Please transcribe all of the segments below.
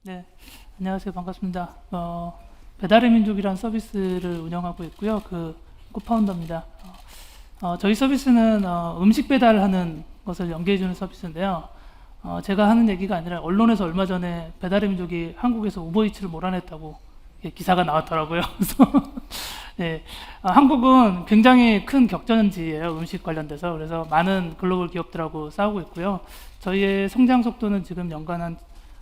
네, 안녕하세요. 반갑습니다. 배달의 민족이라는 서비스를 운영하고 있고요. 그 코파운더입니다. 저희 서비스는 음식 배달하는 것을 연계해주는 서비스인데요. 제가 하는 얘기가 아니라 언론에서 얼마 전에 배달의 민족이 한국에서 우버이츠를 몰아냈다고 기사가 나왔더라고요. 그래서 네, 한국은 굉장히 큰 격전지예요. 음식 관련돼서. 그래서 많은 글로벌 기업들하고 싸우고 있고요. 저희의 성장 속도는 지금 연간 한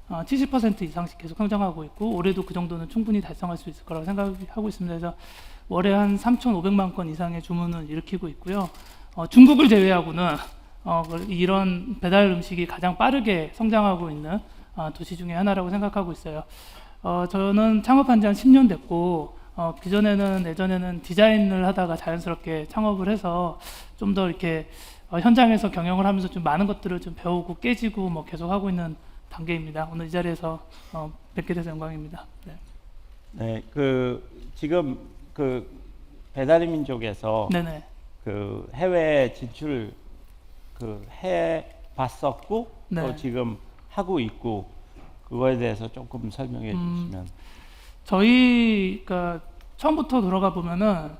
70% 이상씩 계속 성장하고 있고, 올해도 그 정도는 충분히 달성할 수 있을 거라고 생각하고 있습니다. 그래서 월에 한 3,500만 건 이상의 주문을 일으키고 있고요. 중국을 제외하고는 이런 배달 음식이 가장 빠르게 성장하고 있는 도시 중에 하나라고 생각하고 있어요. 저는 창업한 지 한 10년 됐고, 예전에는 디자인을 하다가 자연스럽게 창업을 해서 좀 더 이렇게 현장에서 경영을 하면서 좀 많은 것들을 좀 배우고 깨지고 뭐 계속 하고 있는 단계입니다. 오늘 이 자리에서 뵙게 돼서 영광입니다. 네. 네, 지금 배달의 민족에서 네네. 해외 진출 해 봤었고 네. 또 지금 하고 있고 그거에 대해서 조금 설명해 주시면. 저희가 처음부터 돌아가 보면은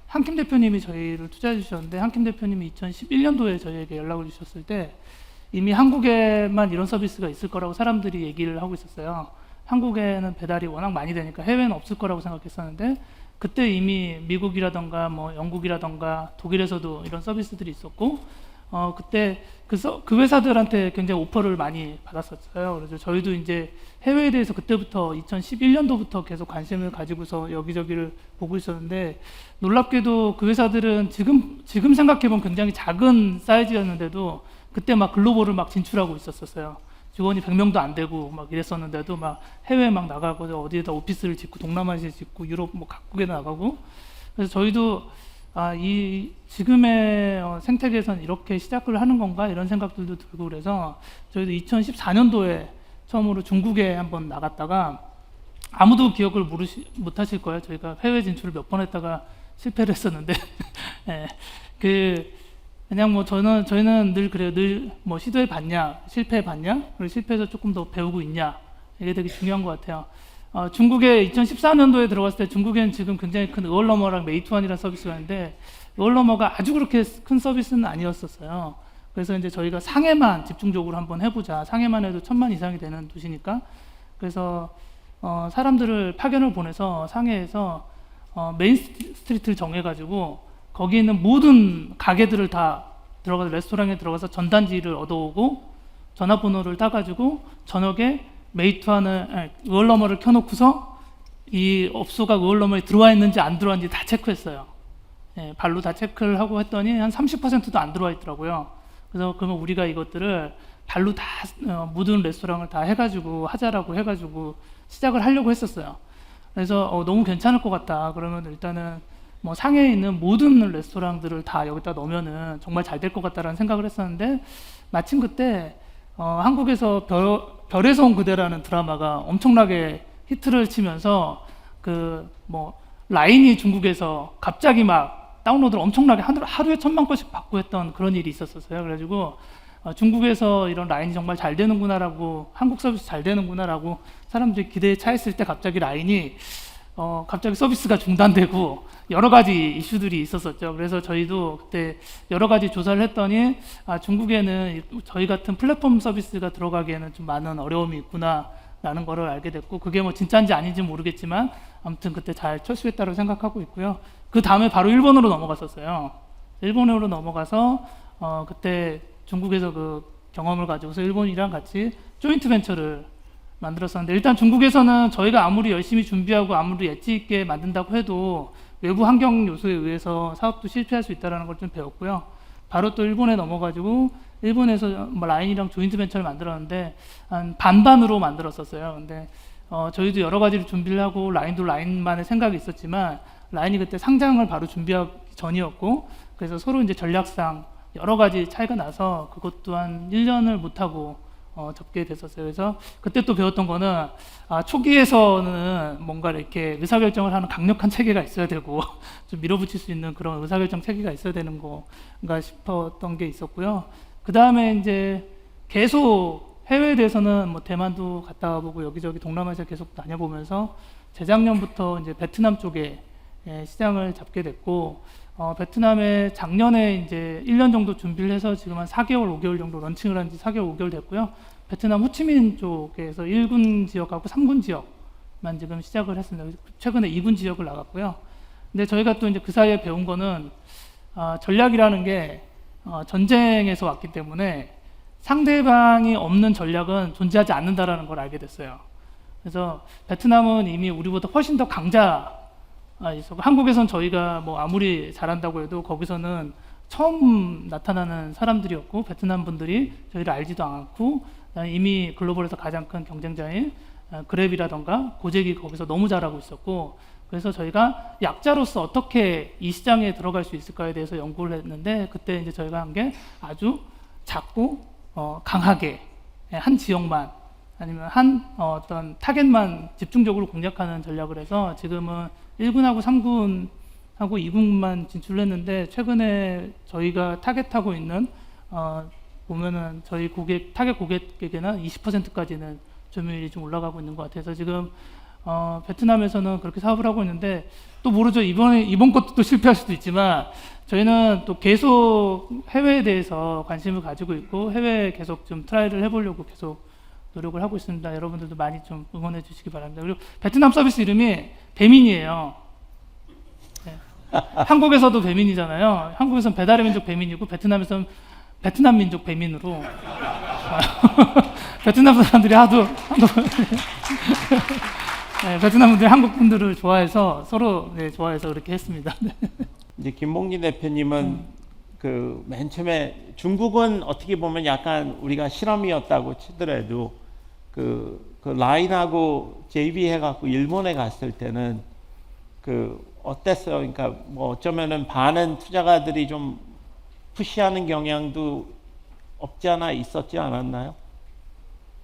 한킴 대표님이 저희를 투자해 주셨는데, 한킴 대표님이 2011년도에 저희에게 연락을 주셨을 때 이미 한국에만 이런 서비스가 있을 거라고 사람들이 얘기를 하고 있었어요. 한국에는 배달이 워낙 많이 되니까 해외는 없을 거라고 생각했었는데, 그때 이미 미국이라던가 뭐 영국이라던가 독일에서도 이런 서비스들이 있었고, 그때 그 회사들한테 굉장히 오퍼를 많이 받았었어요. 그래서 저희도 이제 해외에 대해서 그때부터 2011년도부터 계속 관심을 가지고서 여기저기를 보고 있었는데, 놀랍게도 그 회사들은 지금 생각해보면 굉장히 작은 사이즈였는데도 그때 막 글로벌을 막 진출하고 있었어요. 직원이 100명도 안 되고 막 이랬었는데도 막 해외에 막 나가고 어디에다 오피스를 짓고 동남아시아에 짓고 유럽 뭐 각국에 나가고. 그래서 저희도 이 지금의 생태계에서는 이렇게 시작을 하는 건가 이런 생각들도 들고, 그래서 저희도 2014년도에 처음으로 중국에 한번 나갔다가, 아무도 기억을 못하실 거예요. 저희가 해외 진출을 몇 번 했다가 실패를 했었는데 네, 그냥 뭐 저희는 늘 그래요. 늘 뭐 시도해 봤냐, 실패해 봤냐, 그리고 실패해서 조금 더 배우고 있냐, 이게 되게 중요한 것 같아요. 중국에 2014년도에 들어갔을 때 중국에는 지금 굉장히 큰 의월너머랑 메이투안이라는 서비스가 있는데, 의월너머가 아주 그렇게 큰 서비스는 아니었었어요. 그래서 이제 저희가 상해만 집중적으로 한번 해보자. 상해만 해도 1,000만 이상이 되는 도시니까. 그래서 사람들을 파견을 보내서 상해에서 메인 스트리트를 정해가지고 거기 있는 모든 가게들을 다 들어가서 레스토랑에 들어가서 전단지를 얻어오고 전화번호를 따가지고 저녁에 의월너머를 켜놓고서 이 업소가 의월너머에 들어와 있는지 안 들어와 있는지 다 체크했어요. 예, 발로 다 체크를 하고 했더니 한 30%도 안 들어와 있더라고요. 그래서 그러면 우리가 이것들을 발로 다 모든 레스토랑을 다 해가지고 하자라고 해가지고 시작을 하려고 했었어요. 그래서 너무 괜찮을 것 같다. 그러면 일단은 뭐 상해에 있는 모든 레스토랑들을 다 여기다 넣으면은 정말 잘 될 것 같다라는 생각을 했었는데, 마침 그때 한국에서 별에서 온 그대라는 드라마가 엄청나게 히트를 치면서 라인이 중국에서 갑자기 막 다운로드를 엄청나게 하루에 1,000만 건씩 받고 했던 그런 일이 있었어요. 그래가지고 중국에서 이런 라인이 정말 잘 되는구나라고, 한국 서비스 잘 되는구나라고 사람들이 기대에 차있을 때 갑자기 라인이 갑자기 서비스가 중단되고 여러 가지 이슈들이 있었었죠. 그래서 저희도 그때 여러 가지 조사를 했더니 중국에는 저희 같은 플랫폼 서비스가 들어가기에는 좀 많은 어려움이 있구나 라는 거를 알게 됐고, 그게 뭐 진짜인지 아닌지 모르겠지만 아무튼 그때 잘 철수했다고 생각하고 있고요. 그 다음에 바로 일본으로 넘어갔었어요. 일본으로 넘어가서 그때 중국에서 그 경험을 가지고서 일본이랑 같이 조인트 벤처를 만들었었는데, 일단 중국에서는 저희가 아무리 열심히 준비하고 아무리 엣지 있게 만든다고 해도 외부 환경 요소에 의해서 사업도 실패할 수 있다는 걸 좀 배웠고요. 바로 또 일본에 넘어가지고 일본에서 뭐 라인이랑 조인트 벤처를 만들었는데 한 반반으로 만들었었어요. 근데 저희도 여러 가지를 준비를 하고 라인도 라인만의 생각이 있었지만, 라인이 그때 상장을 바로 준비하기 전이었고, 그래서 서로 이제 전략상 여러 가지 차이가 나서 그것 또한 1년을 못하고 접게 됐었어요. 그래서 그때 또 배웠던 거는 초기에서는 뭔가 이렇게 의사결정을 하는 강력한 체계가 있어야 되고 좀 밀어붙일 수 있는 그런 의사결정 체계가 있어야 되는 건가 싶었던 게 있었고요. 그 다음에 이제 계속 해외에 대해서는 뭐 대만도 갔다 와보고 여기저기 동남아시아 계속 다녀보면서 재작년부터 이제 베트남 쪽에 시장을 잡게 됐고, 베트남에 작년에 이제 1년 정도 준비를 해서 지금 한 4개월, 5개월 정도 런칭을 한 지 4개월, 5개월 됐고요. 베트남 호치민 쪽에서 1군 지역하고 3군 지역만 지금 시작을 했습니다. 최근에 2군 지역을 나갔고요. 근데 저희가 또 이제 그 사이에 배운 거는 전략이라는 게 전쟁에서 왔기 때문에 상대방이 없는 전략은 존재하지 않는다라는 걸 알게 됐어요. 그래서 베트남은 이미 우리보다 훨씬 더 강자 있었고, 한국에선 저희가 뭐 아무리 잘한다고 해도 거기서는 처음 나타나는 사람들이었고, 베트남 분들이 저희를 알지도 않고 이미 글로벌에서 가장 큰 경쟁자인 그랩이라던가 고잭이 거기서 너무 잘하고 있었고, 그래서 저희가 약자로서 어떻게 이 시장에 들어갈 수 있을까에 대해서 연구를 했는데, 그때 이제 저희가 한 게 아주 작고 강하게 한 지역만 아니면 한 어떤 타겟만 집중적으로 공략하는 전략을 해서 지금은 1군하고 3군하고 2군만 진출을 했는데, 최근에 저희가 타겟하고 있는 보면은 저희 타겟 고객에게는 20%까지는 점유율이 좀 올라가고 있는 것 같아서 지금 베트남에서는 그렇게 사업을 하고 있는데, 또 모르죠. 이번 것도 또 실패할 수도 있지만 저희는 또 계속 해외에 대해서 관심을 가지고 있고 해외에 계속 좀 트라이를 해보려고 계속 노력을 하고 있습니다. 여러분들도 많이 좀 응원해 주시기 바랍니다. 그리고 베트남 서비스 이름이 배민이에요. 네. 한국에서도 배민이잖아요. 한국에서는 배달의 민족 배민이고 베트남에서는 베트남 민족 배민으로 베트남 사람들이 하도 네, 베트남 분들이 한국 분들을 좋아해서 서로 좋아해서 그렇게 했습니다. 이제 김봉진 대표님은 그 맨 처음에 중국은 어떻게 보면 약간 우리가 실험이었다고 치더라도 그 라인하고 JV 해갖고 일본에 갔을 때는 그 어땠어요? 그러니까 뭐 어쩌면은 반은 투자가들이 좀 푸시하는 경향도 없지 않아 있었지 않았나요?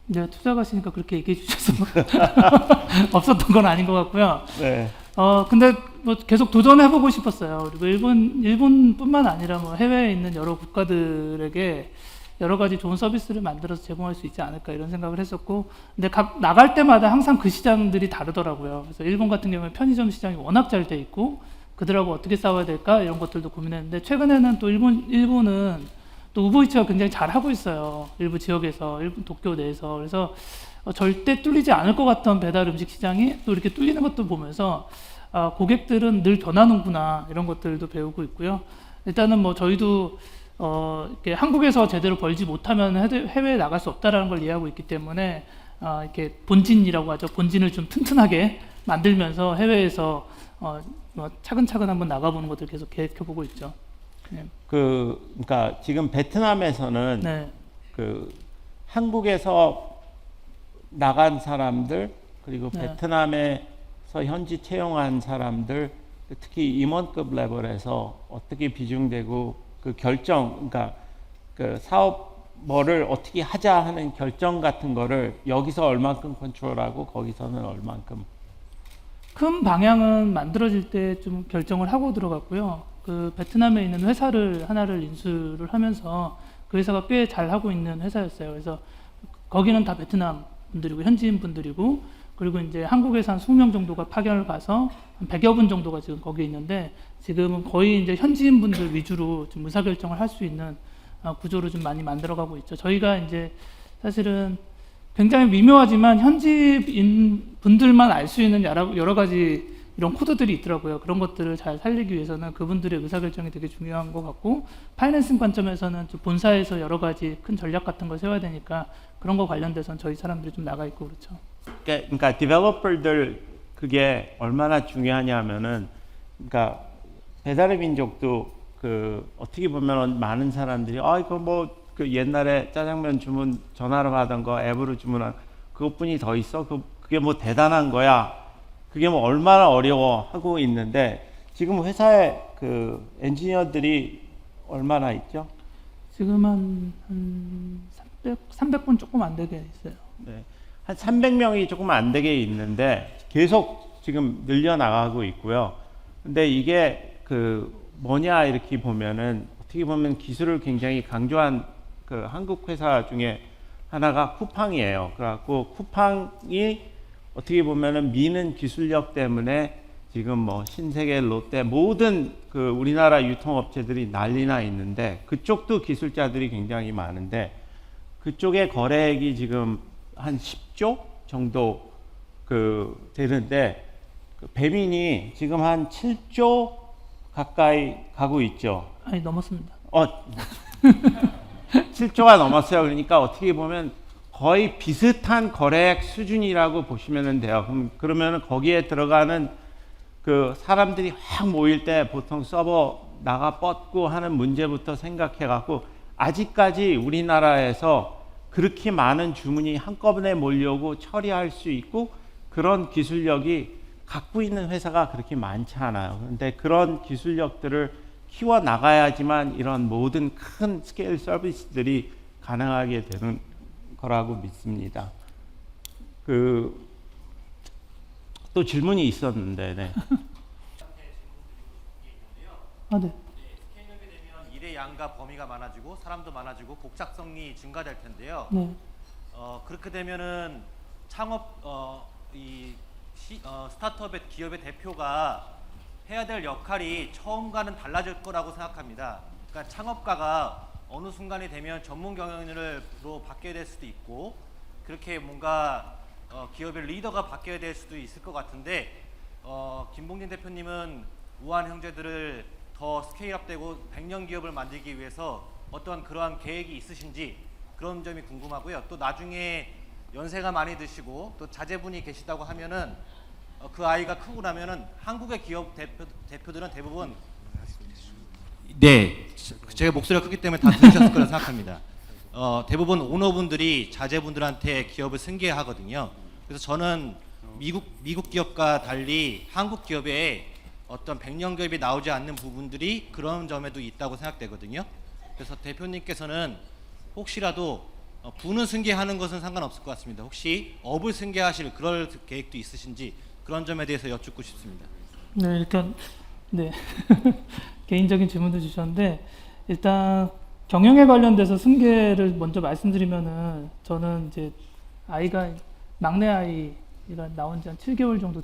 네, 투자 가시니까 그렇게 얘기해 주셔서 없었던 건 아닌 것 같고요. 네. 근데 뭐 계속 도전해보고 싶었어요. 그리고 일본뿐만 아니라 뭐 해외에 있는 여러 국가들에게 여러 가지 좋은 서비스를 만들어서 제공할 수 있지 않을까 이런 생각을 했었고, 근데 나갈 때마다 항상 그 시장들이 다르더라고요. 그래서 일본 같은 경우에 편의점 시장이 워낙 잘 돼 있고 그들하고 어떻게 싸워야 될까 이런 것들도 고민했는데, 최근에는 또 일본은 또 우버이츠가 굉장히 잘 하고 있어요. 일부 지역에서, 일본 도쿄 내에서. 그래서 절대 뚫리지 않을 것 같던 배달 음식 시장이 또 이렇게 뚫리는 것도 보면서 고객들은 늘 변하는구나 이런 것들도 배우고 있고요. 일단은 뭐 저희도 이렇게 한국에서 제대로 벌지 못하면 해외에 나갈 수 없다라는 걸 이해하고 있기 때문에 이렇게 본진이라고 하죠. 본진을 좀 튼튼하게 만들면서 해외에서 뭐 차근차근 한번 나가보는 것들 계속 계획해보고 있죠. 네. 그러니까 지금 베트남에서는 네. 그 한국에서 나간 사람들 그리고 네. 베트남에서 현지 채용한 사람들 특히 임원급 레벨에서 어떻게 비중되고 그 결정, 그러니까 그 사업 뭐를 어떻게 하자 하는 결정 같은 거를 여기서 얼만큼 컨트롤하고 거기서는 얼만큼. 큰 방향은 만들어질 때 좀 결정을 하고 들어갔고요. 그 베트남에 있는 회사를 하나를 인수를 하면서 그 회사가 꽤 잘 하고 있는 회사였어요. 그래서 거기는 다 베트남 분들이고 현지인 분들이고, 그리고 이제 한국에서 한 20명 정도가 파견을 가서 한 100여 분 정도가 지금 거기에 있는데, 지금은 거의 이제 현지인 분들 위주로 좀 의사결정을 할 수 있는 구조를 좀 많이 만들어가고 있죠. 저희가 이제 사실은 굉장히 미묘하지만 현지인 분들만 알 수 있는 여러 가지 이런 코드들이 있더라고요. 그런 것들을 잘 살리기 위해서는 그분들의 의사결정이 되게 중요한 것 같고, 파이낸싱 관점에서는 좀 본사에서 여러 가지 큰 전략 같은 걸 세워야 되니까 그런 거 관련돼서는 저희 사람들이 좀 나가 있고 그렇죠. 그러니까 디벨로퍼들 그게 얼마나 중요하냐면은, 그러니까 배달의 민족도 그 어떻게 보면 많은 사람들이 이거 뭐 그 옛날에 짜장면 주문 전화로 하던 거 앱으로 주문한 그것뿐이 더 있어? 그게 뭐 대단한 거야? 그게 뭐 얼마나 어려워 하고 있는데, 지금 회사에 그 엔지니어들이 얼마나 있죠? 지금 한 300분 조금 안 되게 있어요. 네. 한 300명이 조금 안 되게 있는데 계속 지금 늘려나가고 있고요. 근데 이게 그 뭐냐 이렇게 보면은 어떻게 보면 기술을 굉장히 강조한 그 한국 회사 중에 하나가 쿠팡이에요. 그래갖고 쿠팡이 어떻게 보면은 미는 기술력 때문에 지금 뭐 신세계, 롯데 모든 그 우리나라 유통업체들이 난리나 있는데 그쪽도 기술자들이 굉장히 많은데 그쪽의 거래액이 지금 한 10조 정도 그 되는데 그 배민이 지금 한 7조 가까이 가고 있죠. 아니 넘었습니다. 7조가 넘었어요. 그러니까 어떻게 보면 거의 비슷한 거래액 수준이라고 보시면 돼요. 그러면 거기에 들어가는 그 사람들이 확 모일 때 보통 서버 나가 뻗고 하는 문제부터 생각해 갖고 아직까지 우리나라에서 그렇게 많은 주문이 한꺼번에 몰려오고 처리할 수 있고 그런 기술력이 갖고 있는 회사가 그렇게 많지 않아요. 그런데 그런 기술력들을 키워 나가야지만 이런 모든 큰 스케일 서비스들이 가능하게 되는 거라고 믿습니다. 또 질문이 있었는데, 네. 아, 네. 스케일업이 되면 일의 양과 범위가 많아지고 사람도 많아지고 복잡성이 증가될 텐데요. 네. 그렇게 되면은 창업 스타트업의 기업의 대표가 해야 될 역할이 처음과는 달라질 거라고 생각합니다. 그러니까 창업가가 어느 순간이 되면 전문 경영인으로 바뀌어야 될 수도 있고 그렇게 뭔가 기업의 리더가 바뀌어야 될 수도 있을 것 같은데 김봉진 대표님은 우한 형제들을 더 스케일업되고 100년 기업을 만들기 위해서 어떤 그러한 계획이 있으신지 그런 점이 궁금하고요. 또 나중에 연세가 많이 드시고 또 자제분이 계시다고 하면은 그 아이가 크고 나면은 한국의 기업 대표들은 대부분 네 제가 목소리가 크기 때문에 다 들으셨을 거라 생각합니다. 대부분 오너분들이 자제분들한테 기업을 승계하거든요. 그래서 저는 미국 기업과 달리 한국 기업에 어떤 100년 기업이 나오지 않는 부분들이 그런 점에도 있다고 생각되거든요. 그래서 대표님께서는 혹시라도 부는 승계하는 것은 상관없을 것 같습니다. 혹시 업을 승계하실 그럴 계획도 있으신지 그런 점에 대해서 여쭙고 싶습니다. 네, 일단 네 개인적인 질문도 주셨는데 일단 경영에 관련돼서 승계를 먼저 말씀드리면은 저는 이제 아이가 막내 아이가 나온 지 한 7개월 정도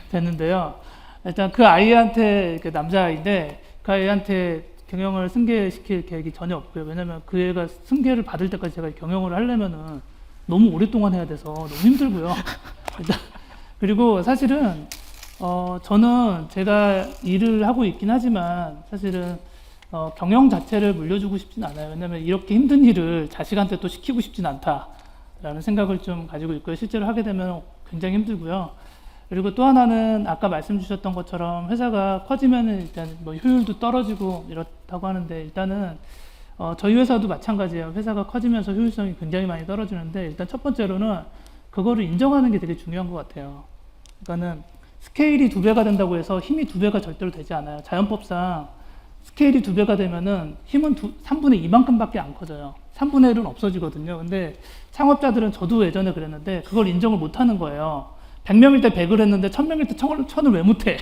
됐는데요. 일단 그 아이한테 남자 아이인데 그 아이한테 경영을 승계시킬 계획이 전혀 없고요. 왜냐면 그 애가 승계를 받을 때까지 제가 경영을 하려면은 너무 오랫동안 해야 돼서 너무 힘들고요. 일단 그리고 사실은 저는 제가 일을 하고 있긴 하지만 사실은 경영 자체를 물려주고 싶진 않아요. 왜냐면 이렇게 힘든 일을 자식한테 또 시키고 싶진 않다라는 생각을 좀 가지고 있고요. 실제로 하게 되면 굉장히 힘들고요. 그리고 또 하나는 아까 말씀 주셨던 것처럼 회사가 커지면은 일단 뭐 효율도 떨어지고 이렇다고 하는데 일단은 저희 회사도 마찬가지예요. 회사가 커지면서 효율성이 굉장히 많이 떨어지는데 일단 첫 번째로는 그거를 인정하는 게 되게 중요한 것 같아요. 그러니까는 스케일이 2배가 된다고 해서 힘이 2배가 절대로 되지 않아요. 자연법상 스케일이 2배가 되면은 힘은 3분의 2만큼밖에 안 커져요. 3분의 1은 없어지거든요. 근데 창업자들은 저도 예전에 그랬는데 그걸 인정을 못 하는 거예요. 100명일 때 100을 했는데 1000명일 때 1000을 왜 못해?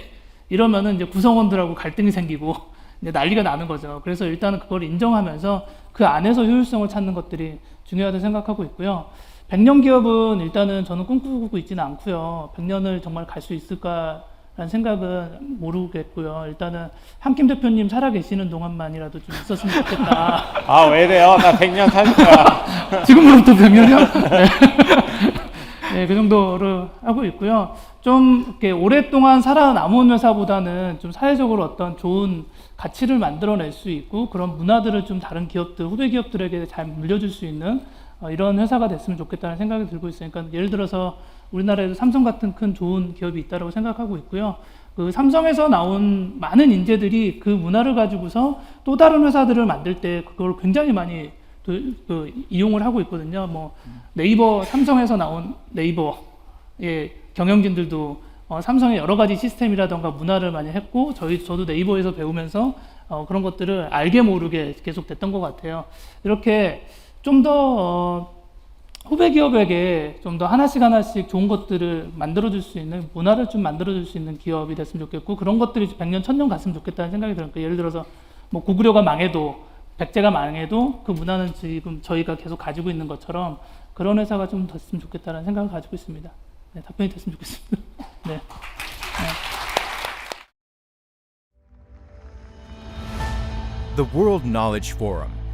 이러면은 이제 구성원들하고 갈등이 생기고 이제 난리가 나는 거죠. 그래서 일단은 그걸 인정하면서 그 안에서 효율성을 찾는 것들이 중요하다고 생각하고 있고요. 100년 기업은 일단은 저는 꿈꾸고 있지는 않고요. 100년을 정말 갈 수 있을까라는 생각은 모르겠고요. 일단은 한김 대표님 살아계시는 동안만이라도 좀 있었으면 좋겠다. 아, 왜 이래요? 나 100년 살 거야. 지금으로부터 100년이요? 네. 네, 그 정도로 하고 있고요. 좀 이렇게 오랫동안 살아남은 회사보다는 좀 사회적으로 어떤 좋은 가치를 만들어낼 수 있고 그런 문화들을 좀 다른 기업들, 후배 기업들에게 잘 물려줄 수 있는 이런 회사가 됐으면 좋겠다는 생각이 들고 있으니까 예를 들어서 우리나라에도 삼성 같은 큰 좋은 기업이 있다고 생각하고 있고요. 그 삼성에서 나온 많은 인재들이 그 문화를 가지고서 또 다른 회사들을 만들 때 그걸 굉장히 많이 이용을 하고 있거든요. 뭐 네이버, 삼성에서 나온 네이버의 경영진들도 삼성의 여러 가지 시스템이라던가 문화를 많이 했고 저도 네이버에서 배우면서 그런 것들을 알게 모르게 계속 됐던 것 같아요. 이렇게 좀 더 후배 기업에게 좀 더 하나씩 좋은 것들을 만들어줄 수 있는 문화를 좀 만들어줄 수 있는 기업이 됐으면 좋겠고 그런 것들이 100년, 1000년 갔으면 좋겠다는 생각이 들어요. 예를 들어서 뭐 고구려가 망해도 백제가 망해도 그 문화는 지금 저희가 계속 가지고 있는 것처럼 그런 회사가 좀 됐으면 좋겠다는 생각을 가지고 있습니다. 네, 답변이 됐으면 좋겠습니다. 네. The World Knowledge Forum